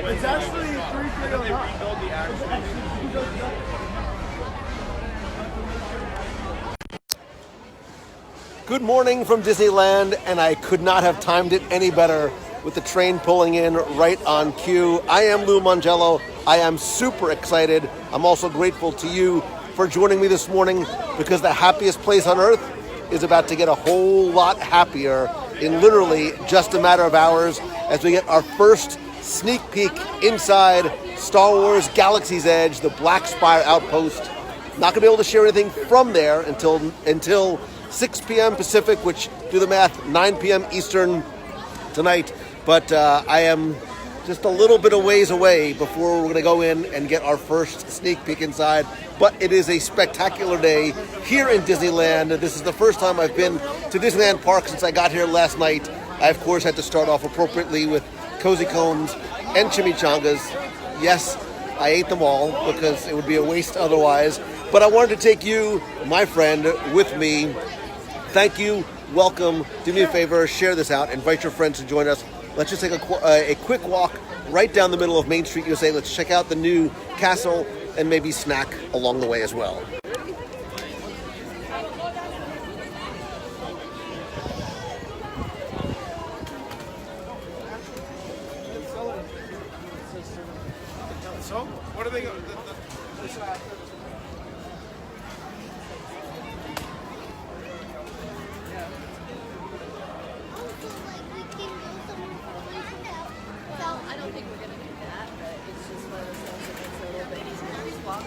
It's actually 3 Good morning from Disneyland, and I could not have timed it any better with the train pulling in right on cue. I am Lou Mangello. I am super excited. I'm also grateful to you for joining me this morning because the happiest place on earth is about to get a whole lot happier in literally just a matter of hours as we get our first sneak peek inside Star Wars Galaxy's Edge, the Black Spire Outpost. Not going to be able to share anything from there until 6 p.m. Pacific, which, do the math, 9 p.m. Eastern tonight. But I am just a little bit of ways away before we're going to go in and get our first sneak peek inside. But it is a spectacular day here in Disneyland. This is the first time I've been to Disneyland Park since I got here last night. I, of course, had to start off appropriately with cozy cones and chimichangas. Yes, I ate them all because it would be a waste otherwise. But I wanted to take you, my friend, with me. Thank you. Welcome. Do me a favor. Share this out. Invite your friends to join us. Let's just take a quick walk right down the middle of Main Street USA. Let's check out the new castle and maybe snack along the way as well. So, what are they going to... I don't think we're going to do that, but it's just one of those things that makes it a little bit easier to just walk.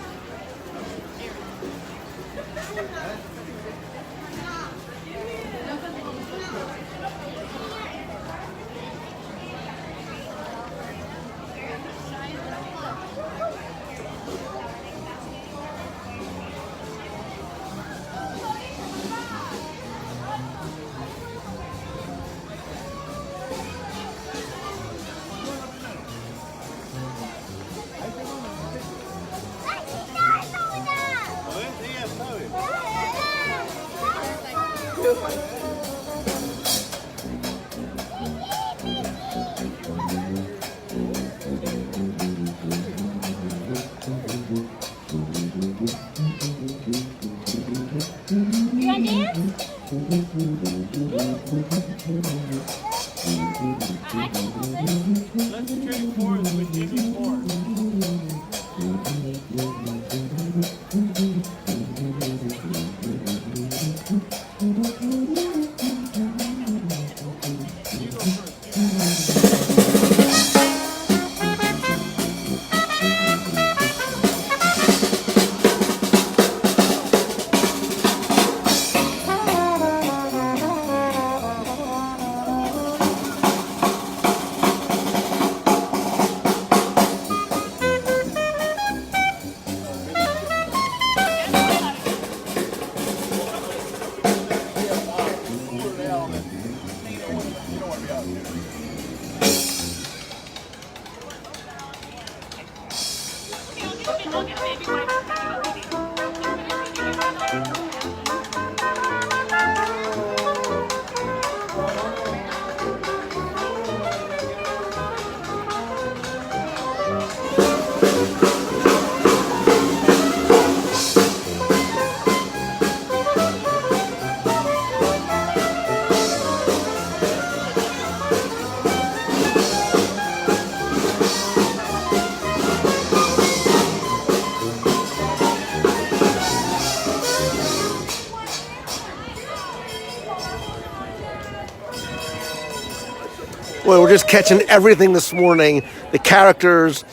Well, we're just catching everything this morning. The characters,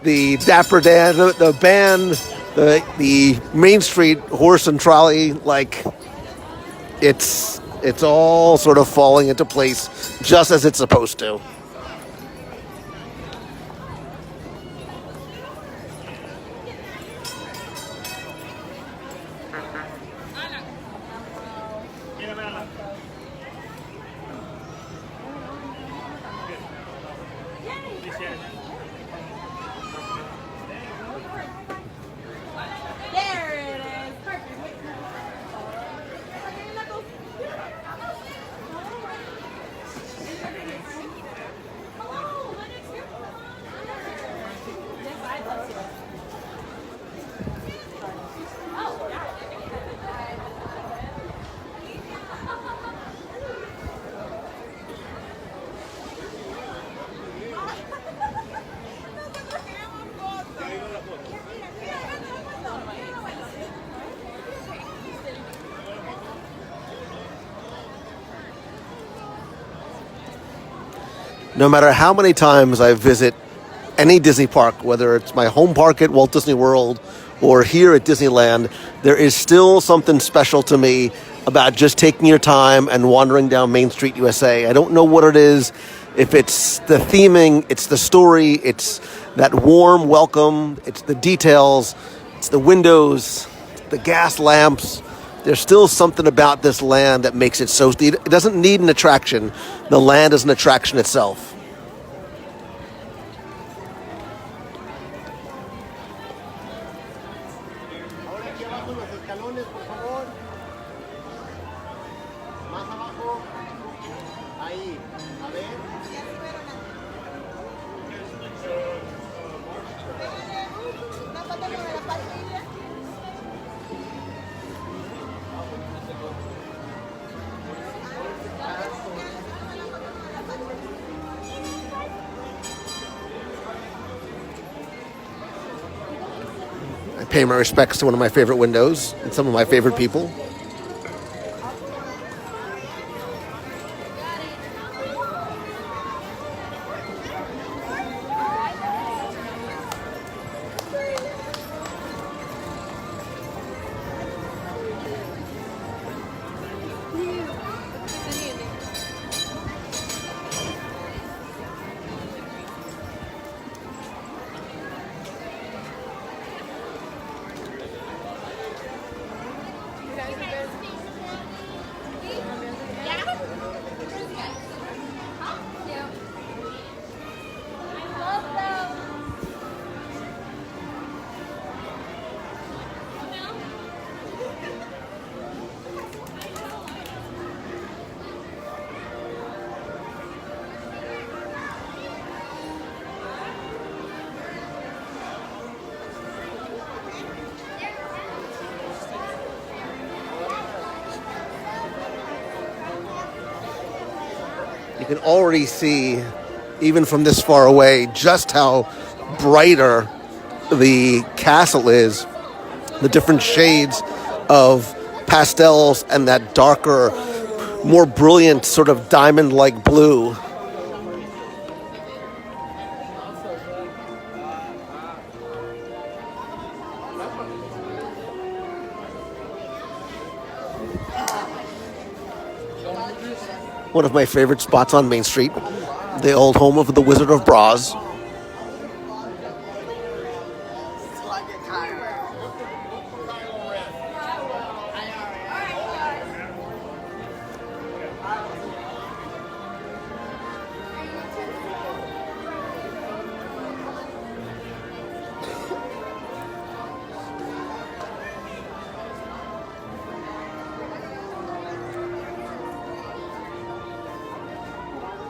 the Dapper Dan, the band, the Main Street horse and trolley. Like, It's all sort of falling into place just as it's supposed to. There it is. Perfect. Hello, my next year. Yes, I'd love to. Oh, yeah. No matter how many times I visit any Disney park, whether it's my home park at Walt Disney World or here at Disneyland, there is still something special to me about just taking your time and wandering down Main Street USA. I don't know what it is. If it's the theming, it's the story, it's that warm welcome, it's the details, it's the windows, the gas lamps. There's still something about this land that makes it so... It doesn't need an attraction. The land is an attraction itself. I pay my respects to one of my favorite windows and some of my favorite people. You can already see, even from this far away, just how brighter the castle is. The different shades of pastels and that darker, more brilliant sort of diamond-like blue. One of my favorite spots on Main Street, the old home of the Wizard of Braz.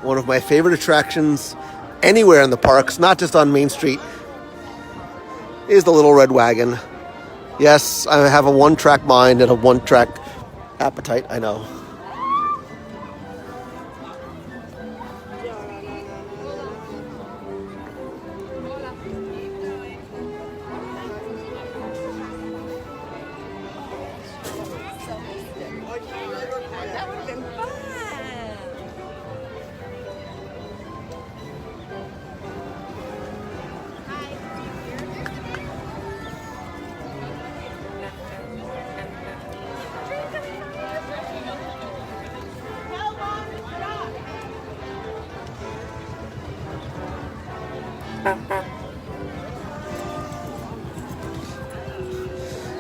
One of my favorite attractions anywhere in the parks, not just on Main Street, is the Little Red Wagon. Yes, I have a one-track mind and a one-track appetite, I know. That would have been fun.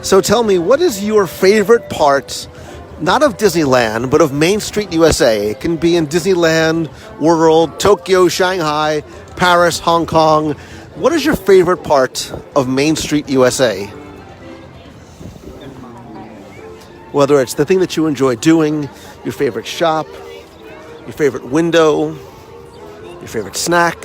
So tell me, what is your favorite part, not of Disneyland, but of Main Street USA? It can be in Disneyland, World, Tokyo, Shanghai, Paris, Hong Kong. What is your favorite part of Main Street USA? Whether it's the thing that you enjoy doing, your favorite shop, your favorite window, your favorite snack.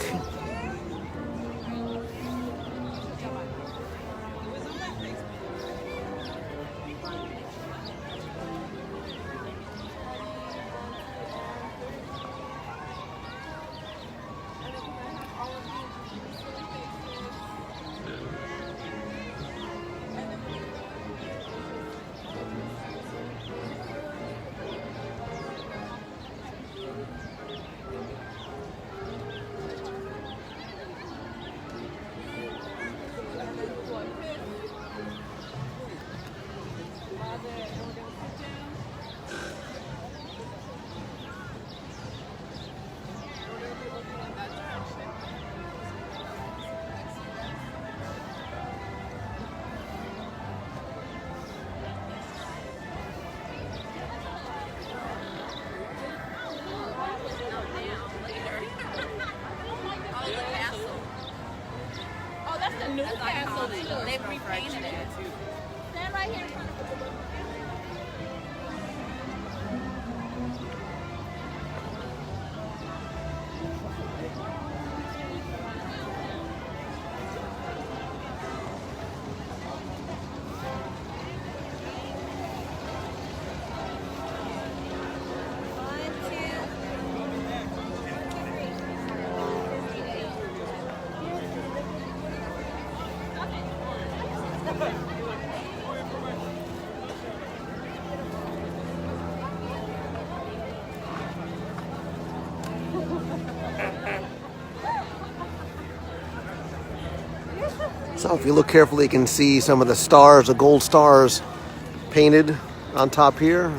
Oh, that's the new castle. They've repainted it. Stand right here in front of the So if you look carefully, you can see some of the stars, the gold stars painted on top here.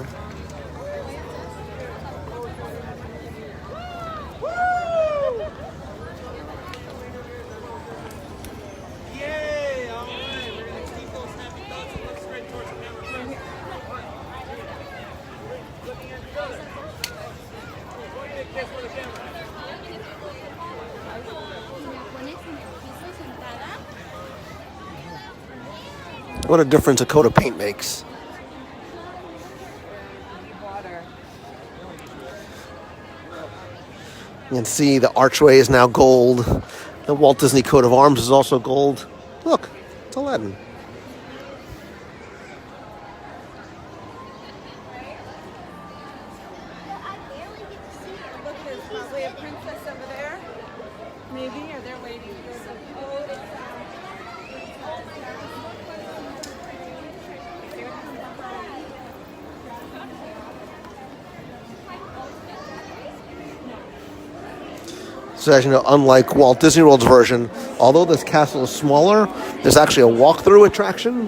Yay! All right, we're gonna keep those snappy thoughts and look straight towards the camera first. Looking at each other. We're gonna kiss for the camera. What a difference a coat of paint makes. You can see the archway is now gold. The Walt Disney coat of arms is also gold. Look, it's Aladdin. Look, there's probably a princess over there. Maybe, or they're waiting for some. Oh, it's So as you know, unlike Walt Disney World's version, although this castle is smaller, there's actually a walkthrough attraction.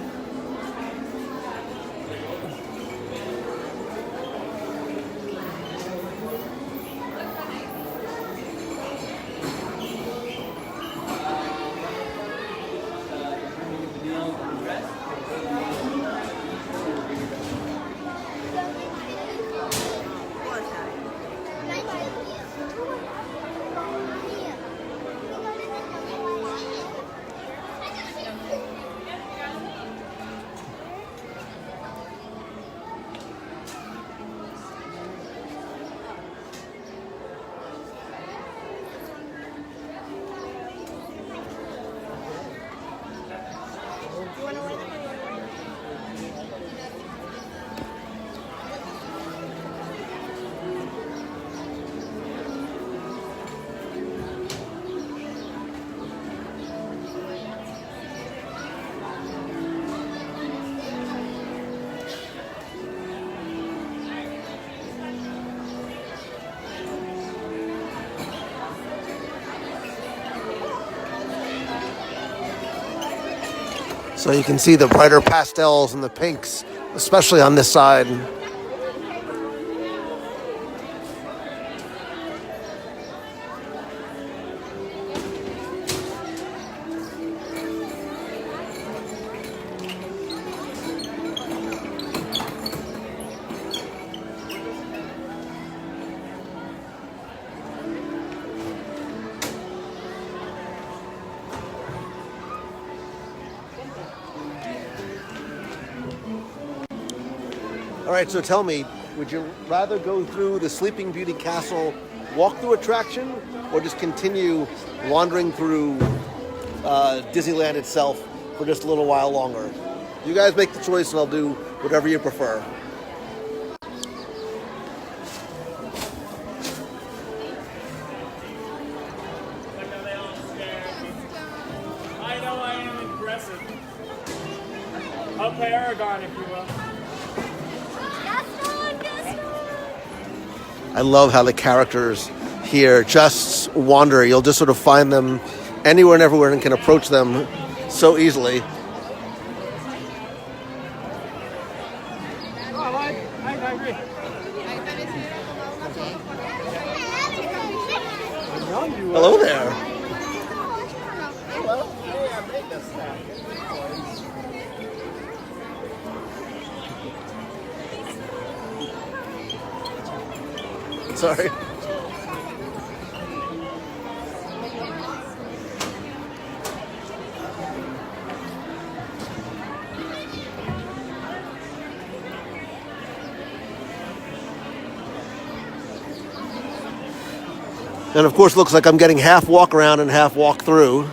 So you can see the brighter pastels and the pinks, especially on this side. All right, so tell me, would you rather go through the Sleeping Beauty Castle walk-through attraction, or just continue wandering through Disneyland itself for just a little while longer? You guys make the choice, and I'll do whatever you prefer. Look how they all stare. I know I am impressive. Okay, Aragon, if you will. I love how the characters here just wander. You'll just sort of find them anywhere and everywhere and can approach them so easily. Oh, I agree. Hello there. Sorry. And of course, it looks like I'm getting half walk around and half walk through.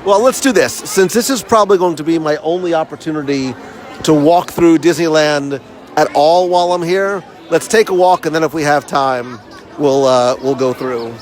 Well, let's do this. Since this is probably going to be my only opportunity to walk through Disneyland at all while I'm here, let's take a walk, and then if we have time, we'll go through.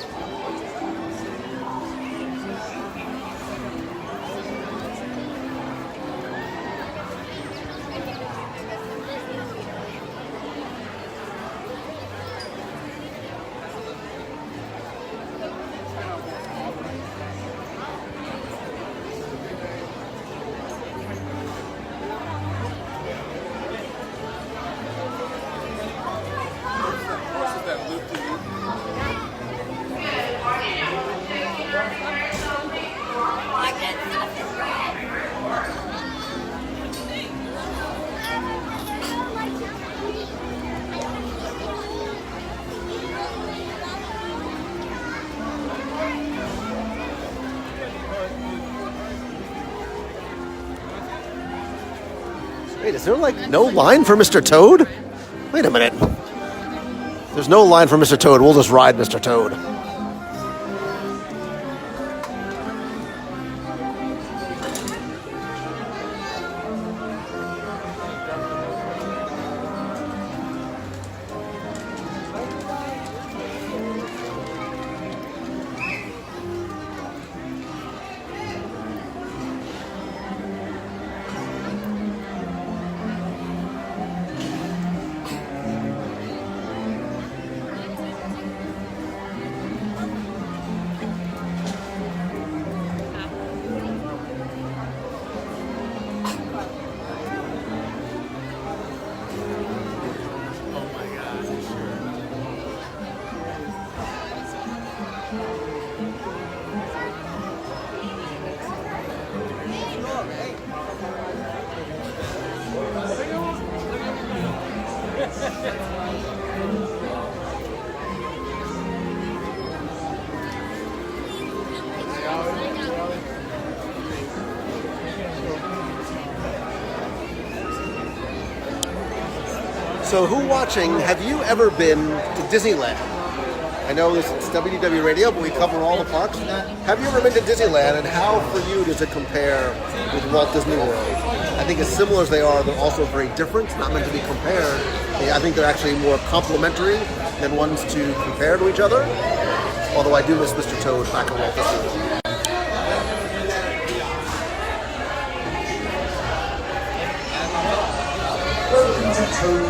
Wait, is there like no line for Mr. Toad? Wait a minute. There's no line for Mr. Toad. We'll just ride Mr. Toad. So who watching, have you ever been to Disneyland? I know this is WDW Radio, but we cover all the parks. Have you ever been to Disneyland, and how for you does it compare with Walt Disney World? I think as similar as they are, they're also very different, not meant to be compared. I think they're actually more complementary than ones to compare to each other. Although I do miss Mr. Toad back in Walt Disney World. Welcome to Toad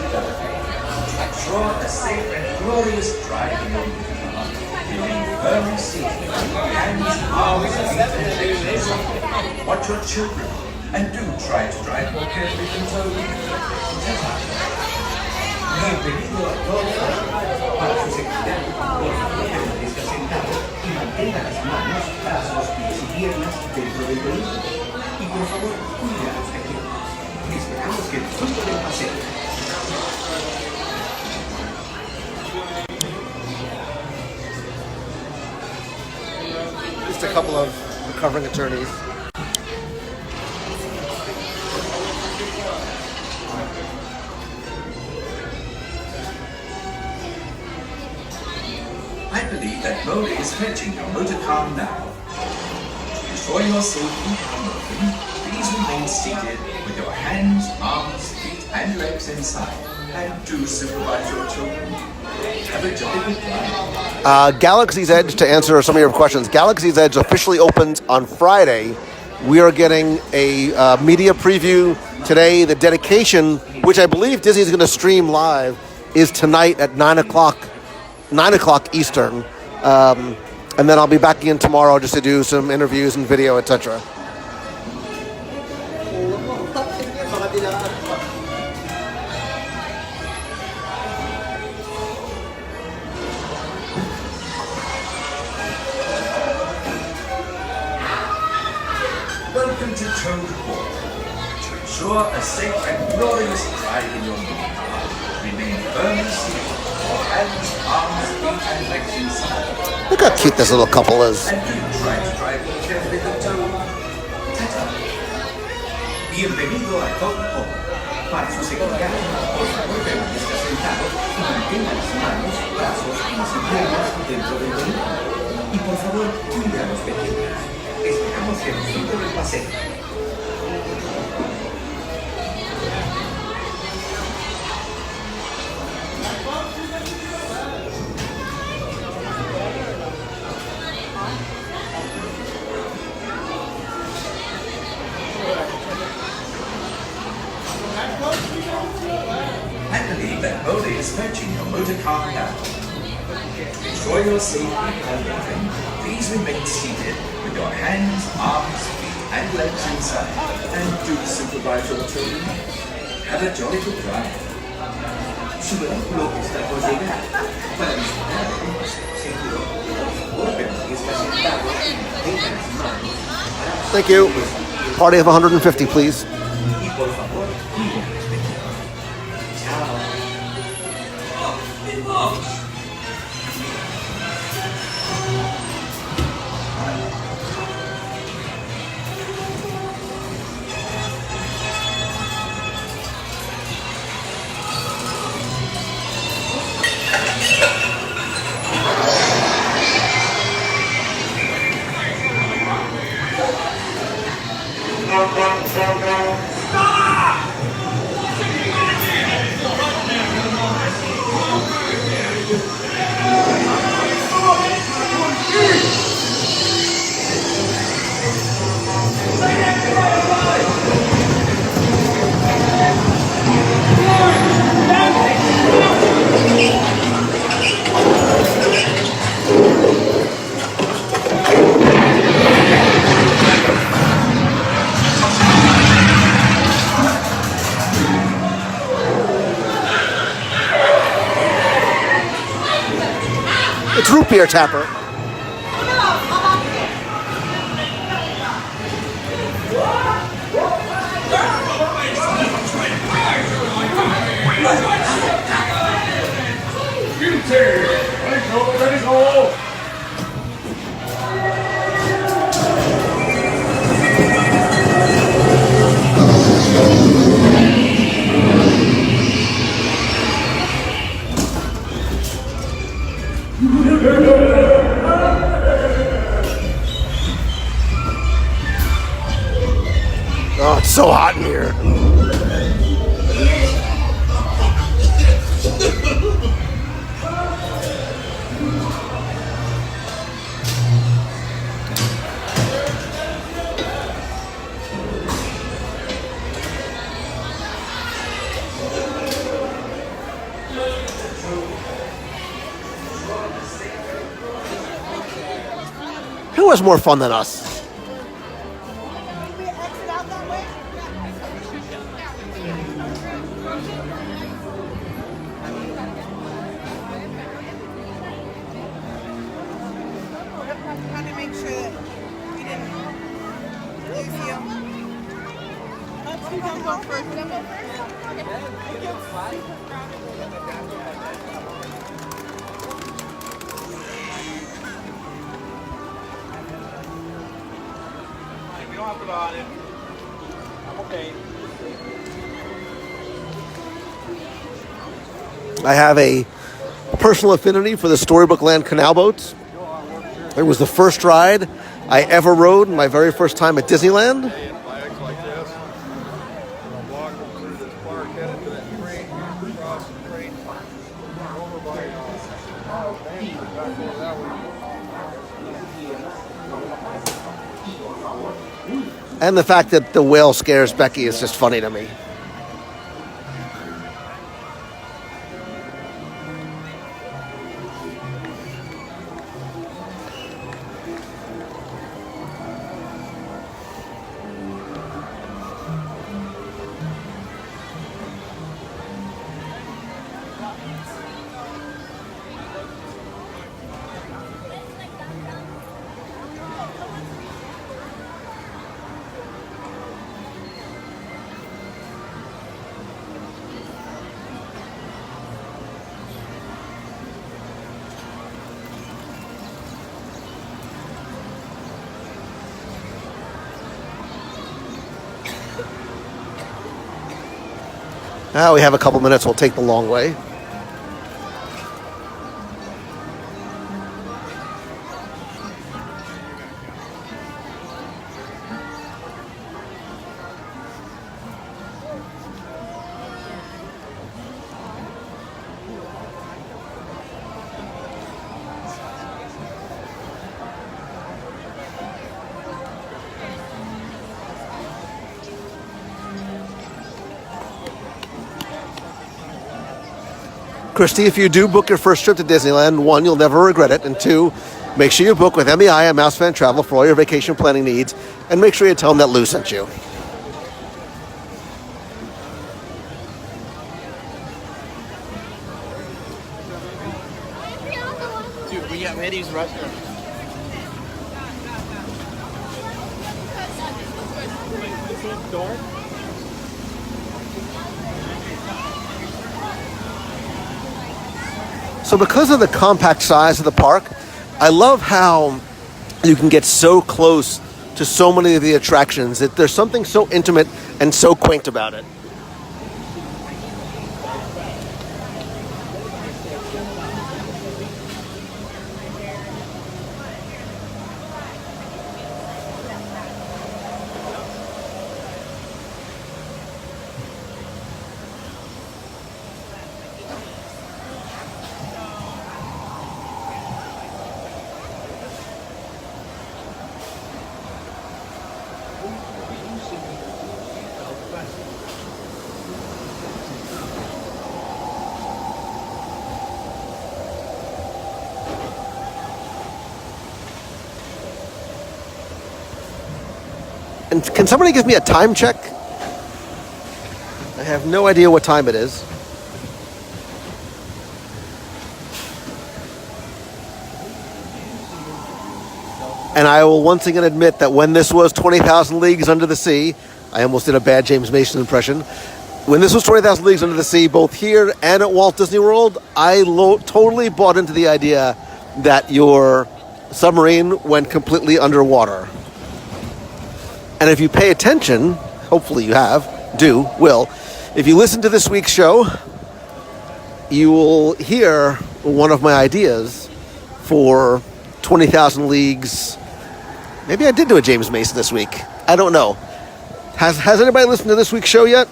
Ensure a safe and glorious drive home. Remain firmly seated, hands, arms, and feet. Watch your children, and do try to drive more carefully than Toad. No peligro a todos para su seguridad. Los pacientes que sentados y mantengan las manos, brazos, pies y piernas dentro del vehículo. Y por favor, cuide a los pequeños. Esperamos que disfruten del paseo. Just a couple of recovering attorneys. that mode is fetching your motor car now. To ensure your safety and moving, please remain seated with your hands, arms, feet, and legs inside. And do supervise your children. Have a jolly good ride. Galaxy's Edge, to answer some of your questions, Galaxy's Edge officially opens on Friday. We are getting a media preview today. The dedication, which I believe Disney is going to stream live, is tonight at 9 o'clock Eastern. And then I'll be back in tomorrow just to do some interviews and video, etc. Welcome to Toad Hall. To ensure a safe and glorious drive in your movie car, remain firmly seated, your hands, arms, feet, and legs inside. Look how cute this little couple is. And do try to drive carefully the Toad. Tata. Bienvenido a Toad Hall. Para su seguridad, por favor permanezca sentado y mantenga las manos, brazos y las piernas dentro del vehículo. Y por favor, cuide a los pequeños. Esperamos que disfruten del paseo. I believe that Mole is fetching your motor car now. To ensure your safety and moving, please remain seated with your hands, arms, feet, and legs inside. And do supervise your children. Have a jolly good ride. Su vehículo está por llegar. Para disfrutar de un paseo seguro, por favor permanezca sentado y mantenga las manos. Thank you. Party of 150, please. Y por favor, cuide a los pequeños. Chao. It's root beer tapper. Oh, it's so hot in here. Who has more fun than us? Trying to make sure that we didn't lose you. Let's do Dumbo first. We don't have to go on it. I'm okay. I have a personal affinity for the Storybook Land canal boats. It was the first ride I ever rode, my very first time at Disneyland. Kayaks like this. Walk them through this park, headed to that train, cross the train, over by back over that way. And the fact that the whale scares Becky is just funny to me. Now we have a couple minutes, we'll take the long way. Christy, if you do book your first trip to Disneyland, 1, you'll never regret it, and 2, make sure you book with MEI and Mouse Fan Travel for all your vacation planning needs, and make sure you tell them that Lou sent you. Dude, we got Eddie's restaurant. Door? So because of the compact size of the park, I love how you can get so close to so many of the attractions. There's something so intimate and so quaint about it. And can somebody give me a time check? I have no idea what time it is. And I will once again admit that when this was 20,000 Leagues Under the Sea, I almost did a bad James Mason impression. When this was 20,000 Leagues Under the Sea, both here and at Walt Disney World, I totally bought into the idea that your submarine went completely underwater. And if you pay attention, hopefully you will, if you listen to this week's show, you will hear one of my ideas for 20,000 Leagues. Maybe I did do a James Mason this week. I don't know. Has anybody listened to this week's show yet?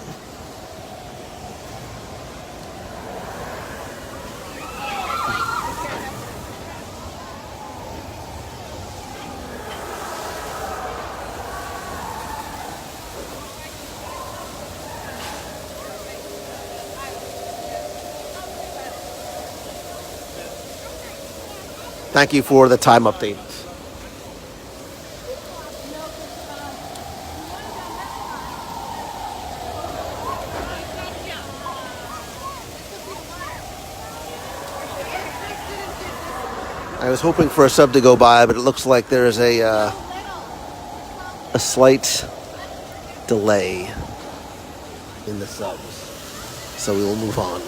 Thank you for the time update. I was hoping for a sub to go by, but it looks like there is a slight delay in the subs. So we will move on.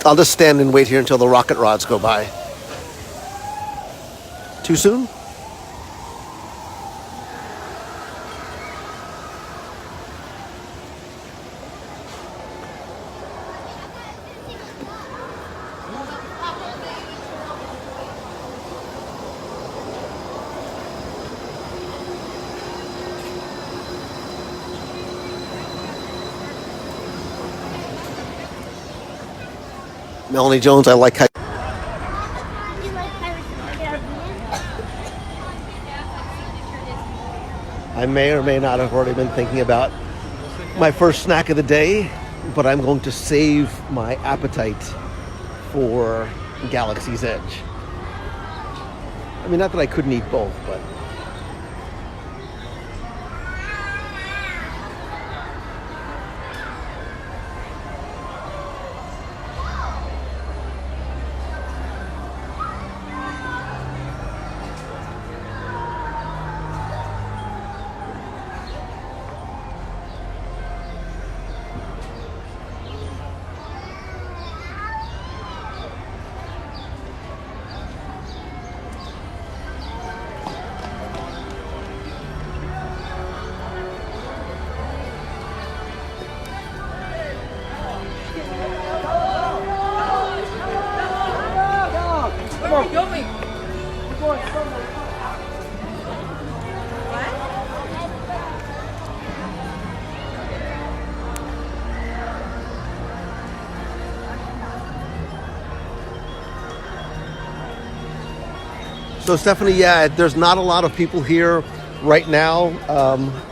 I'll just stand and wait here until the rocket rods go by. Too soon? Melanie Jones, I like how. You like Pirates of the Caribbean? I may or may not have already been thinking about my first snack of the day, but I'm going to save my appetite for Galaxy's Edge. I mean, not that I couldn't eat both, but so Stephanie, yeah, there's not a lot of people here right now.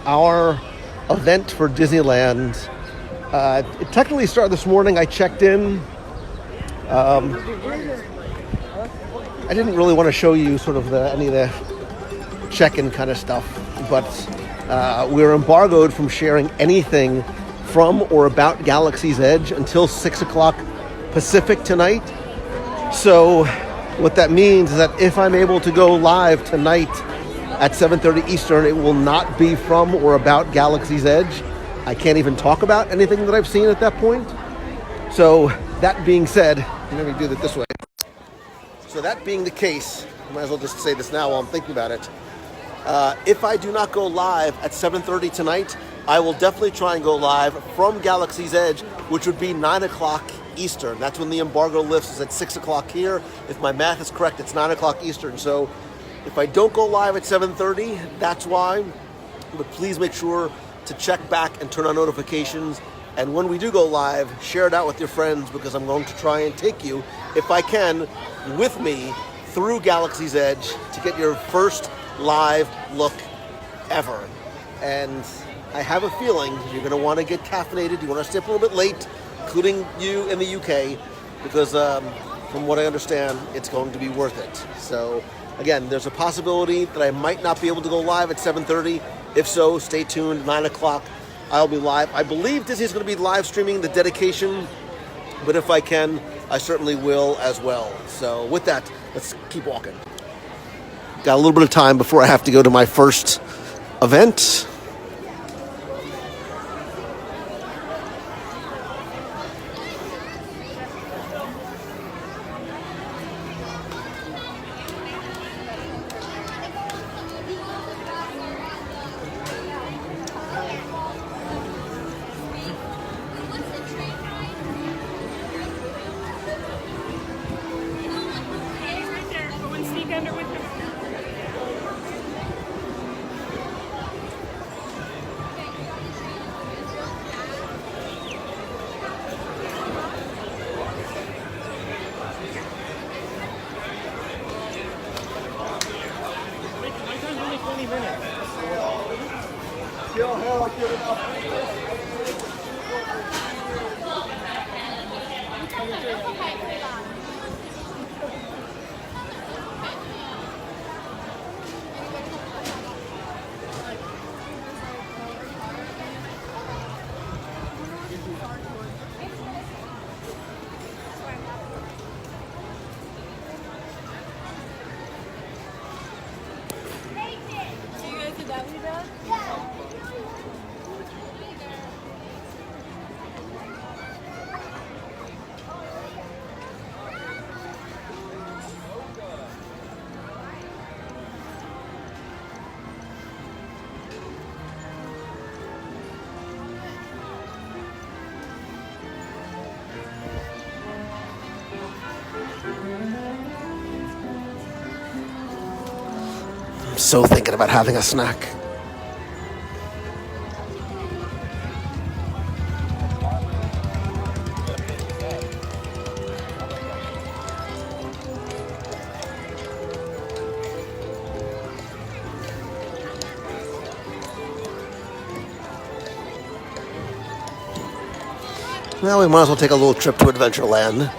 Our event for Disneyland, it technically started this morning. I checked in. I didn't really want to show you sort of any of the check-in kind of stuff, but we're embargoed from sharing anything from or about Galaxy's Edge until 6 o'clock Pacific tonight. So what that means is that if I'm able to go live tonight at 7:30 Eastern, it will not be from or about Galaxy's Edge. I can't even talk about anything that I've seen at that point. So that being said, let me do it this way. So that being the case, I might as well just say this now while I'm thinking about it. If I do not go live at 7:30 tonight, I will definitely try and go live from Galaxy's Edge, which would be 9 o'clock Eastern. That's when the embargo lifts, is at 6 o'clock here. If my math is correct, it's 9 o'clock Eastern. So if I don't go live at 7:30, that's why. But please make sure to check back and turn on notifications. And when we do go live, share it out with your friends, because I'm going to try and take you, if I can, with me through Galaxy's Edge to get your first live look ever. And I have a feeling you're going to want to get caffeinated. You want to stay up a little bit late, including you in the UK, because from what I understand, it's going to be worth it. So again, there's a possibility that I might not be able to go live at 7:30. If so, stay tuned. 9 o'clock, I'll be live. I believe Disney's going to be live streaming the dedication, but if I can, I certainly will as well. So with that, let's keep walking. Got a little bit of time before I have to go to my first event. So thinking about having a snack. Well, we might as well take a little trip to Adventureland.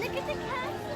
Look at the castle.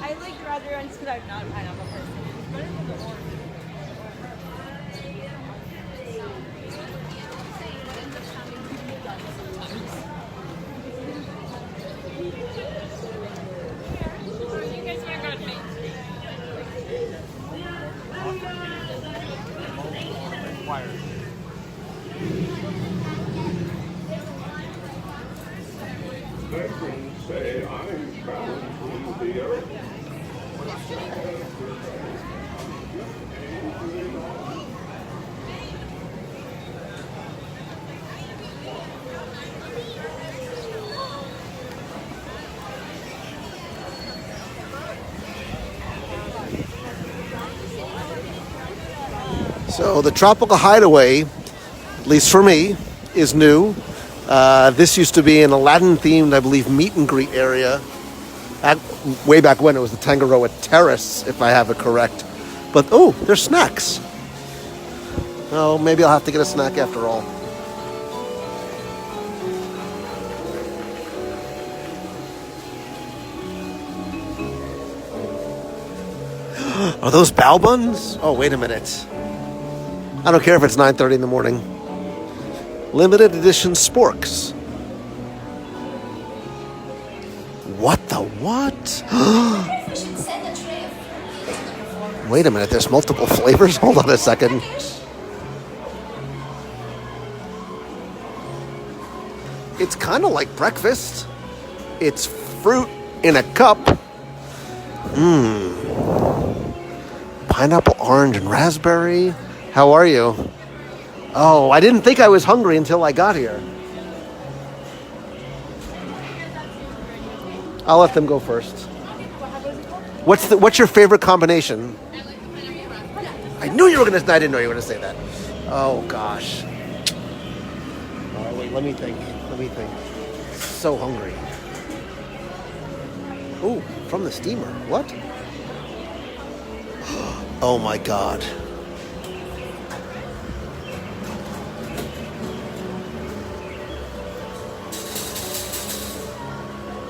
I like rather ones because I'm not a pineapple person. It's better than the orange. You guys want to go to Main Street? Veterans say I'm bound to the earth. So the Tropical Hideaway, at least for me, is new. This used to be an Aladdin-themed, I believe, meet and greet area. Way back when it was the Tangaroa Terrace, if I have it correct. But, oh, there's snacks. Oh, maybe I'll have to get a snack after all. Are those bao buns? Oh, wait a minute. I don't care if it's 9:30 in the morning. Limited edition sporks. What the what? Wait a minute, there's multiple flavors? Hold on a second. It's kind of like breakfast. It's fruit in a cup. Pineapple, orange, and raspberry. How are you? Oh, I didn't think I was hungry until I got here. I'll let them go first. What's your favorite combination? I knew you were gonna. I didn't know you were gonna say that. Oh gosh. All right, wait. Let me think. So hungry. Oh, from the steamer. What? Oh my God.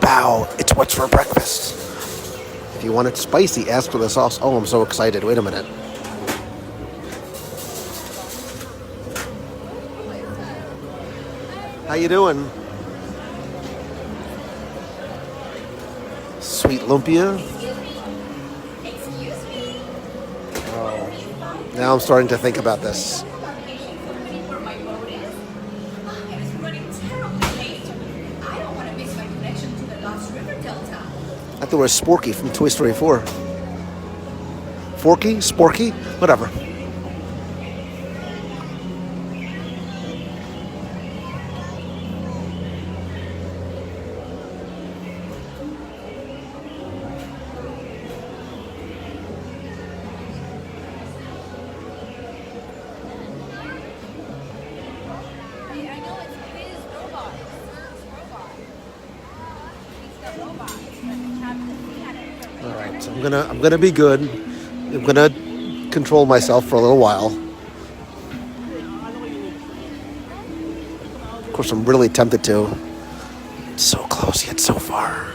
Bao, it's what's for breakfast. If you want it spicy, ask for the sauce. Oh, I'm so excited. Wait a minute. How you doing? Sweet lumpia. Oh, now I'm starting to think about this. I thought it was Sporky from Toy Story 4. Forky? Sporky? Whatever. Alright, so I'm gonna be good. I'm gonna control myself for a little while. course, I'm really tempted to. So close, yet so far.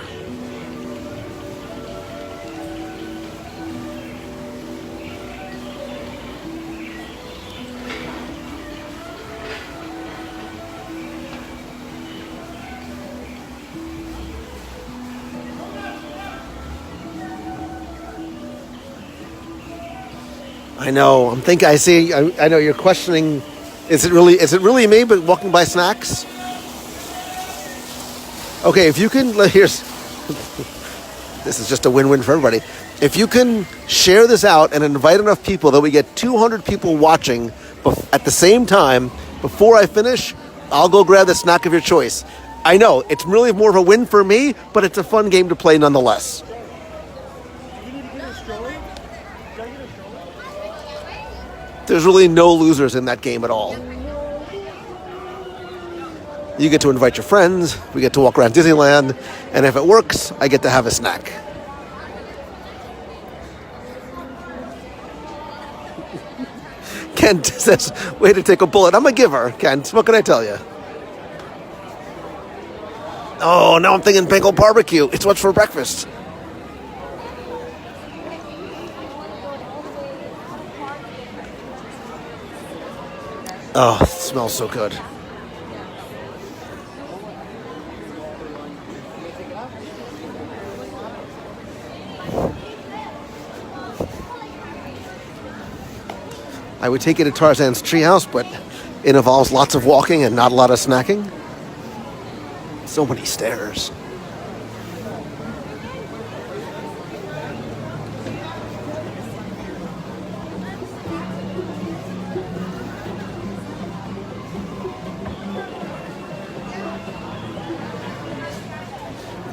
I know. I'm thinking. I see. I know you're questioning. Is it really me? But walking by snacks. Okay, if you can. Here's. This is just a win-win for everybody. If you can share this out and invite enough people that we get 200 people watching at the same time before I finish, I'll go grab the snack of your choice. I know it's really more of a win for me, but it's a fun game to play nonetheless. There's really no losers in that game at all. You get to invite your friends, we get to walk around Disneyland, and if it works, I get to have a snack. Kent says, way to take a bullet. I'm a giver, Kent. What can I tell you? Oh, now I'm thinking Bengal barbecue. It's what's for breakfast. Oh, it smells so good. I would take you to Tarzan's Treehouse, but it involves lots of walking and not a lot of snacking. So many stairs.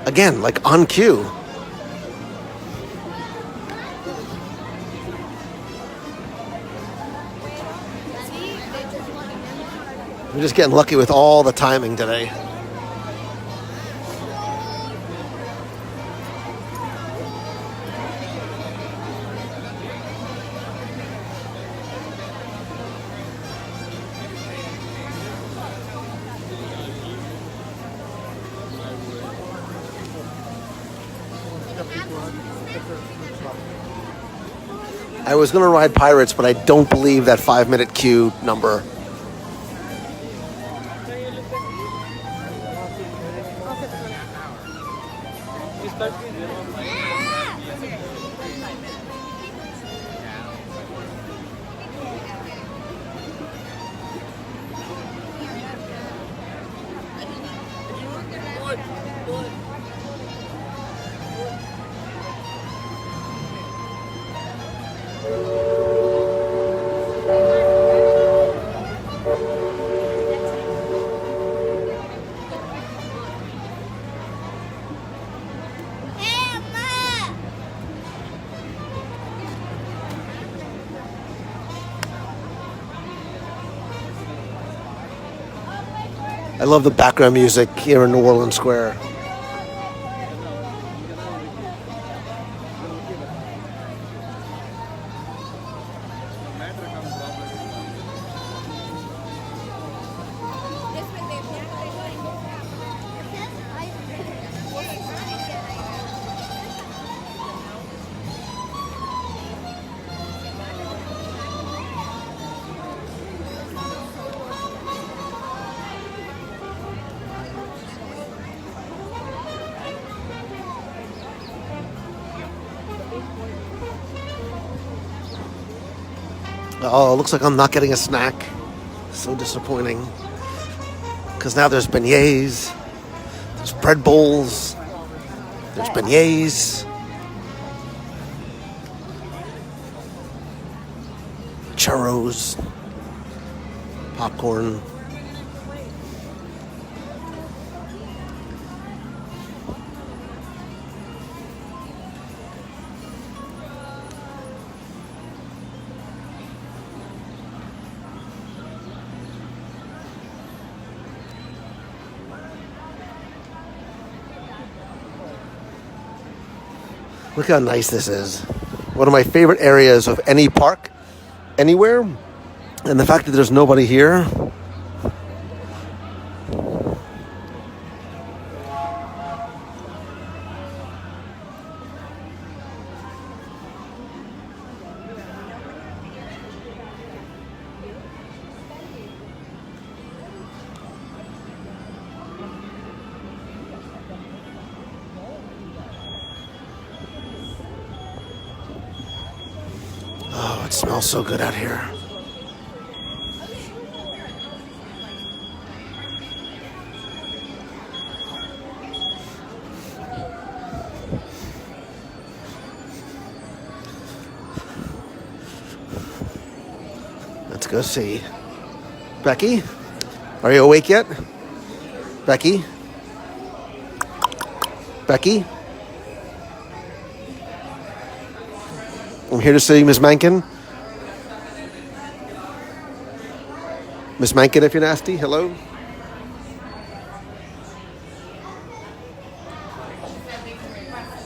Again, like on cue. We're just getting lucky with all the timing today. I was going to ride Pirates, but I don't believe that 5-minute queue number. I love the background music here in New Orleans Square. Oh, it looks like I'm not getting a snack. So disappointing. Because now there's beignets, there's bread bowls, there's beignets, churros, popcorn. Look how nice this is. One of my favorite areas of any park, anywhere. And the fact that there's nobody here. Oh, it smells so good out here. Let's go see. Becky, are you awake yet? Becky? Becky? I'm here to see Miss Mankin. Miss Mankin, if you're nasty, hello?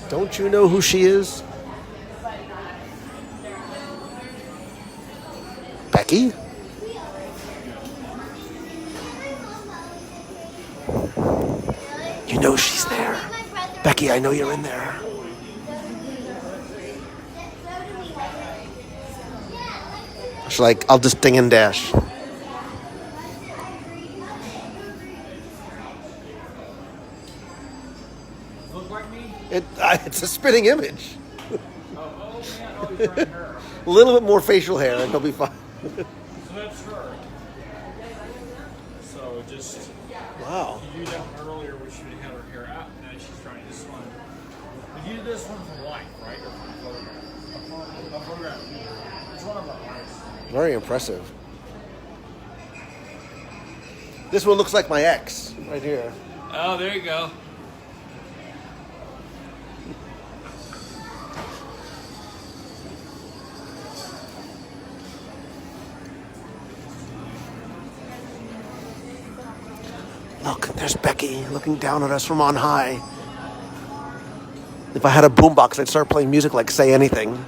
Don't you know who she is? Becky? You know she's there. Becky, I know you're in there. She's like, I'll just ding and dash. Look like me? It's a spitting image. A little bit more facial hair and he'll be fine. So that's her. So just Wow. you did that one earlier where she had her hair out, and now she's trying this one. But you did this one from life, right? Or from photograph? A photograph. It's one of our eyes. Very impressive. This one looks like my ex right here. Oh, there you go. Look, there's Becky looking down at us from on high. If I had a boombox, I'd start playing music like Say Anything.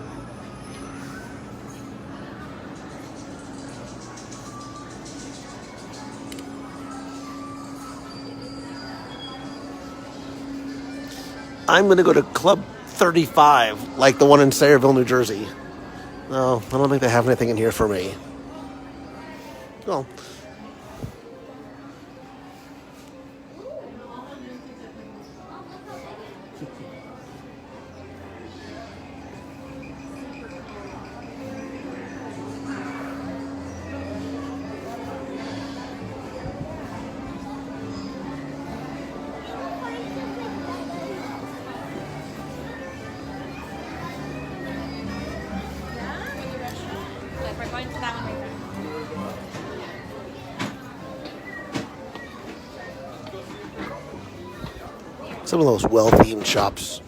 I'm going to go to Club 35, like the one in Sayreville, New Jersey. No, I don't think they have anything in here for me. Well, We're going to that one right there. some of those well-themed shops.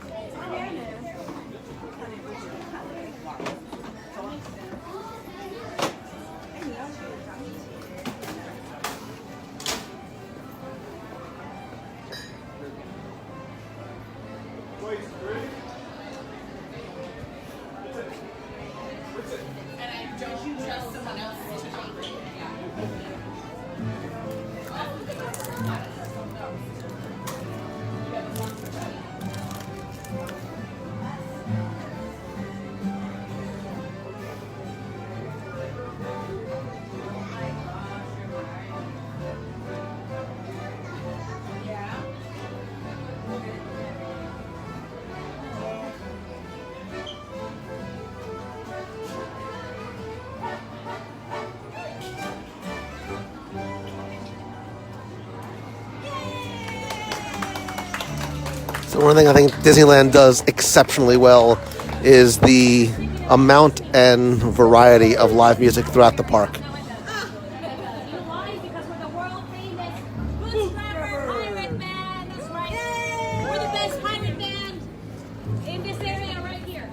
So one thing I think Disneyland does exceptionally well is the amount and variety of live music throughout the park. You lied because we're the world famous Good Trapper Pirate Band. That's right. We're the best pirate band in this area right here.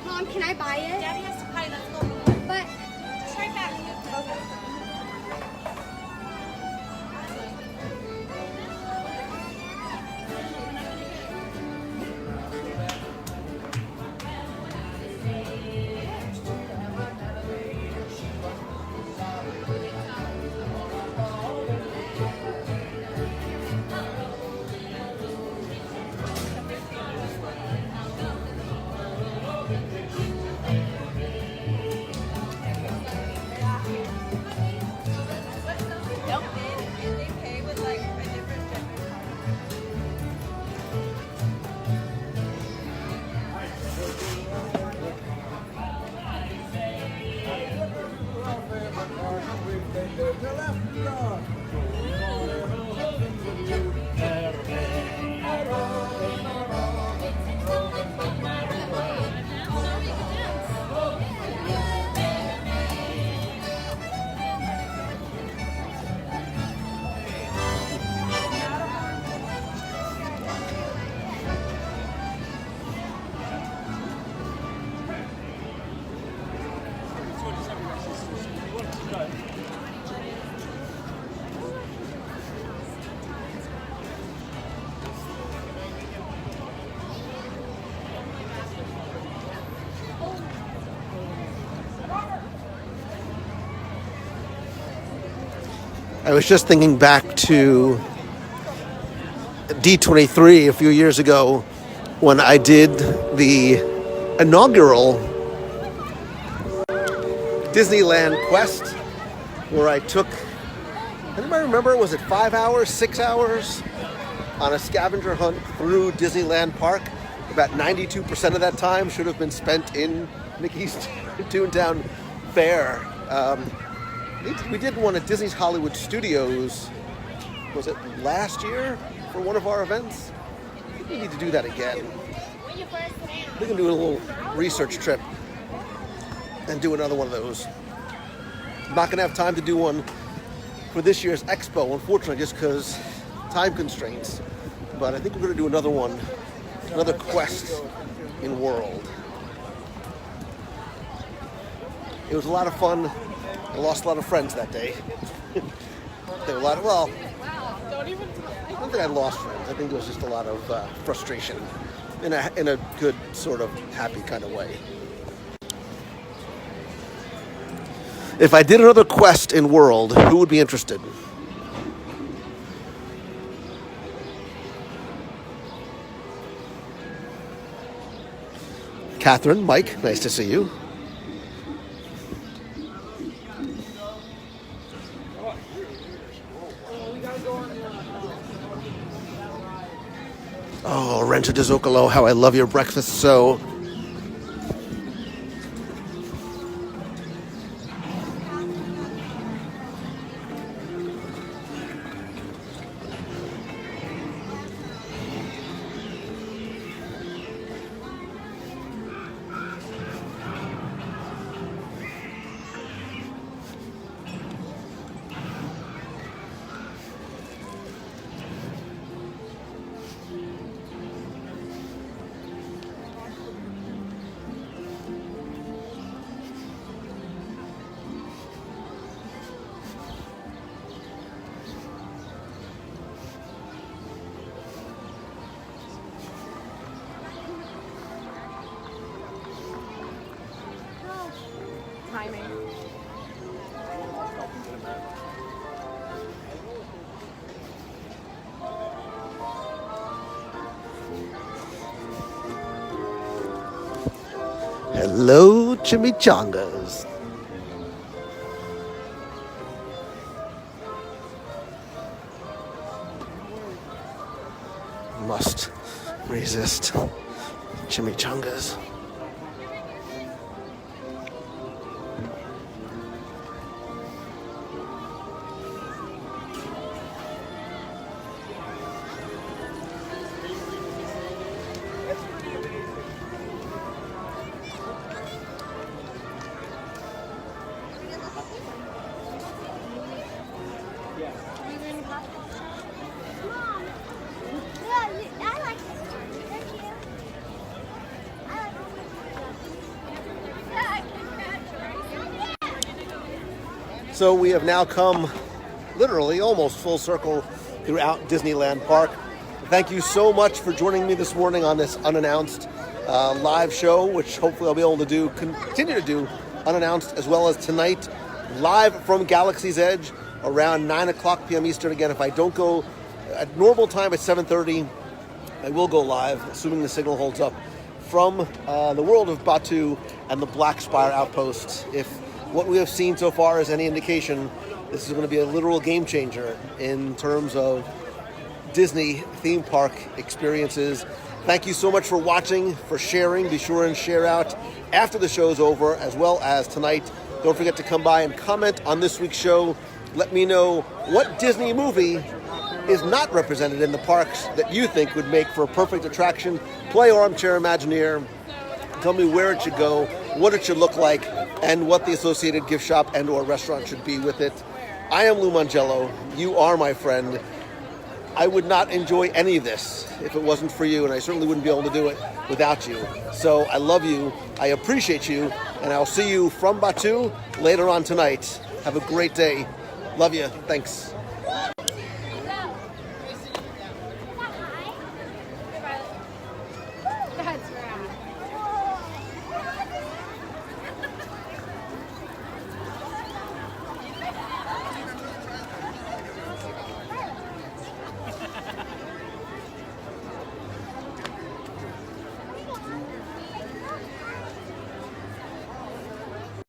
Mom, can I buy it? Daddy has to pay. Let's go. But Just right back. Okay. I was just thinking back to D23 a few years ago when I did the inaugural Disneyland quest, where I took, anybody remember, was it 5 hours, 6 hours on a scavenger hunt through Disneyland Park? About 92% of that time should have been spent in Mickey's Toontown Fair. We did one at Disney's Hollywood Studios, was it last year, for one of our events? I think we need to do that again. We can do a little research trip and do another one of those. I'm not going to have time to do one for this year's expo, unfortunately, just because time constraints. But I think we're going to do another one, another quest in World. It was a lot of fun. I lost a lot of friends that day. There were a lot of, well, I don't think I lost friends. I think it was just a lot of frustration in a good, sort of happy kind of way. If I did another quest in World, who would be interested? Catherine, Mike, nice to see you. Oh, Rancho de Zocalo, how I love your breakfast so. Timing. Hello, chimichangas. Must resist chimichangas. So we have now come literally almost full circle throughout Disneyland Park. Thank you so much for joining me this morning on this unannounced live show, which hopefully I'll be able to continue to do unannounced, as well as tonight live from Galaxy's Edge around 9 o'clock p.m. Eastern. Again, if I don't go at normal time at 7:30, I will go live, assuming the signal holds up, from the world of Batuu and the Black Spire Outpost. If what we have seen so far is any indication, this is going to be a literal game changer in terms of Disney theme park experiences. Thank you so much for watching, for sharing. Be sure and share out after the show's over, as well as tonight. Don't forget to come by and comment on this week's show. Let me know what Disney movie is not represented in the parks that you think would make for a perfect attraction. Play Armchair Imagineer. Tell me where it should go, what it should look like, and what the associated gift shop and or restaurant should be with it. I am Lou Mangello. You are my friend. I would not enjoy any of this if it wasn't for you, and I certainly wouldn't be able to do it without you. So I love you, I appreciate you, and I'll see you from Batuu later on tonight. Have a great day. Love you. Thanks.